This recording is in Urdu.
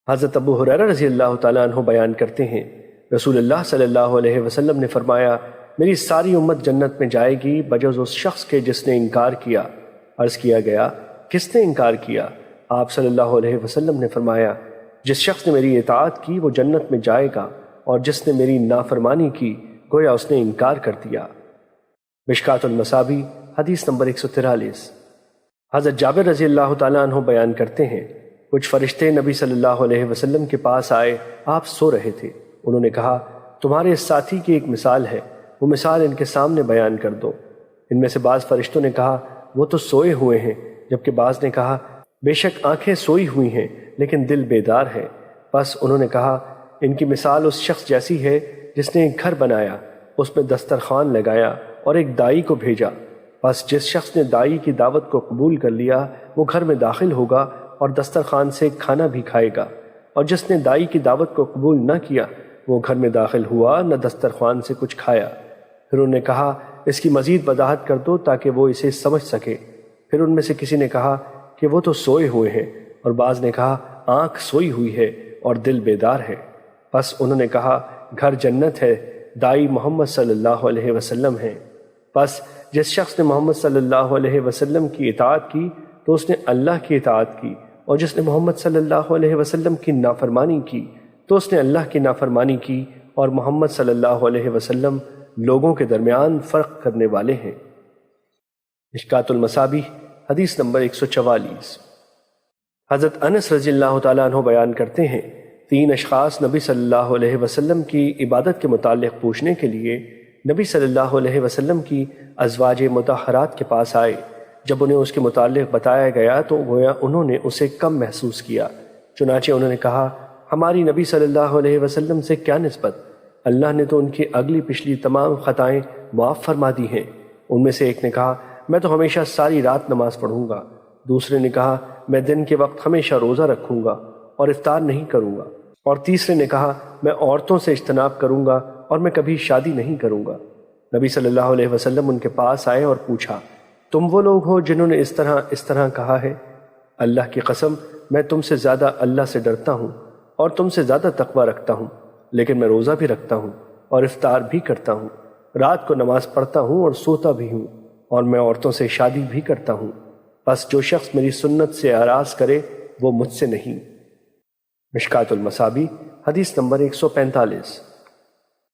حضرت ابو ہریرہ رضی اللہ تعالیٰ عنہ بیان کرتے ہیں، رسول اللہ صلی اللہ علیہ وسلم نے فرمایا، میری ساری امت جنت میں جائے گی بجز اس شخص کے جس نے انکار کیا۔ عرض کیا گیا، کس نے انکار کیا؟ آپ صلی اللہ علیہ وسلم نے فرمایا، جس شخص نے میری اطاعت کی وہ جنت میں جائے گا، اور جس نے میری نافرمانی کی گویا اس نے انکار کر دیا۔ مشکوٰۃ المصابیح حدیث نمبر 143۔ حضرت جابر رضی اللہ تعالیٰ عنہ بیان کرتے ہیں، کچھ فرشتے نبی صلی اللہ علیہ وسلم کے پاس آئے، آپ سو رہے تھے۔ انہوں نے کہا، تمہارے اس ساتھی کی ایک مثال ہے، وہ مثال ان کے سامنے بیان کر دو۔ ان میں سے بعض فرشتوں نے کہا، وہ تو سوئے ہوئے ہیں، جبکہ بعض نے کہا، بے شک آنکھیں سوئی ہوئی ہیں لیکن دل بیدار ہے۔ پس انہوں نے کہا، ان کی مثال اس شخص جیسی ہے جس نے ایک گھر بنایا، اس میں دسترخوان لگایا اور ایک دائی کو بھیجا۔ پس جس شخص نے دائی کی دعوت کو قبول کر لیا وہ گھر میں داخل ہوگا اور دسترخوان سے کھانا بھی کھائے گا، اور جس نے دائی کی دعوت کو قبول نہ کیا وہ گھر میں داخل ہوا نہ دسترخوان سے کچھ کھایا۔ پھر انہوں نے کہا، اس کی مزید وضاحت کر دو تاکہ وہ اسے سمجھ سکے۔ پھر ان میں سے کسی نے کہا کہ وہ تو سوئے ہوئے ہیں، اور بعض نے کہا آنکھ سوئی ہوئی ہے اور دل بیدار ہے۔ پس انہوں نے کہا، گھر جنت ہے، دائی محمد صلی اللہ علیہ وسلم ہے۔ پس جس شخص نے محمد صلی اللہ علیہ وسلم کی اطاعت کی تو اس نے اللہ کی اطاعت کی، اور جس نے محمد صلی اللہ علیہ وسلم کی نافرمانی کی تو اس نے اللہ کی نافرمانی کی، اور محمد صلی اللہ علیہ وسلم لوگوں کے درمیان فرق کرنے والے ہیں۔ مشکوٰۃ المصابیح حدیث نمبر 144۔ حضرت انس رضی اللہ تعالیٰ عنہ بیان کرتے ہیں، 3 اشخاص نبی صلی اللہ علیہ وسلم کی عبادت کے متعلق پوچھنے کے لیے نبی صلی اللہ علیہ وسلم کی ازواج مطہرات کے پاس آئے۔ جب انہیں اس کے متعلق بتایا گیا تو گویا انہوں نے اسے کم محسوس کیا، چنانچہ انہوں نے کہا، ہماری نبی صلی اللہ علیہ وسلم سے کیا نسبت؟ اللہ نے تو ان کی اگلی پچھلی تمام خطائیں معاف فرما دی ہیں۔ ان میں سے ایک نے کہا، میں تو ہمیشہ ساری رات نماز پڑھوں گا۔ دوسرے نے کہا، میں دن کے وقت ہمیشہ روزہ رکھوں گا اور افطار نہیں کروں گا۔ اور تیسرے نے کہا، میں عورتوں سے اجتناب کروں گا اور میں کبھی شادی نہیں کروں گا۔ نبی صلی اللہ علیہ وسلم ان کے پاس آئے اور پوچھا، تم وہ لوگ ہو جنہوں نے اس طرح کہا ہے؟ اللہ کی قسم میں تم سے زیادہ اللہ سے ڈرتا ہوں اور تم سے زیادہ تقوی رکھتا ہوں، لیکن میں روزہ بھی رکھتا ہوں اور افطار بھی کرتا ہوں، رات کو نماز پڑھتا ہوں اور سوتا بھی ہوں، اور میں عورتوں سے شادی بھی کرتا ہوں۔ بس جو شخص میری سنت سے اعراض کرے وہ مجھ سے نہیں۔ مشکوٰۃ المصابیح حدیث نمبر 145۔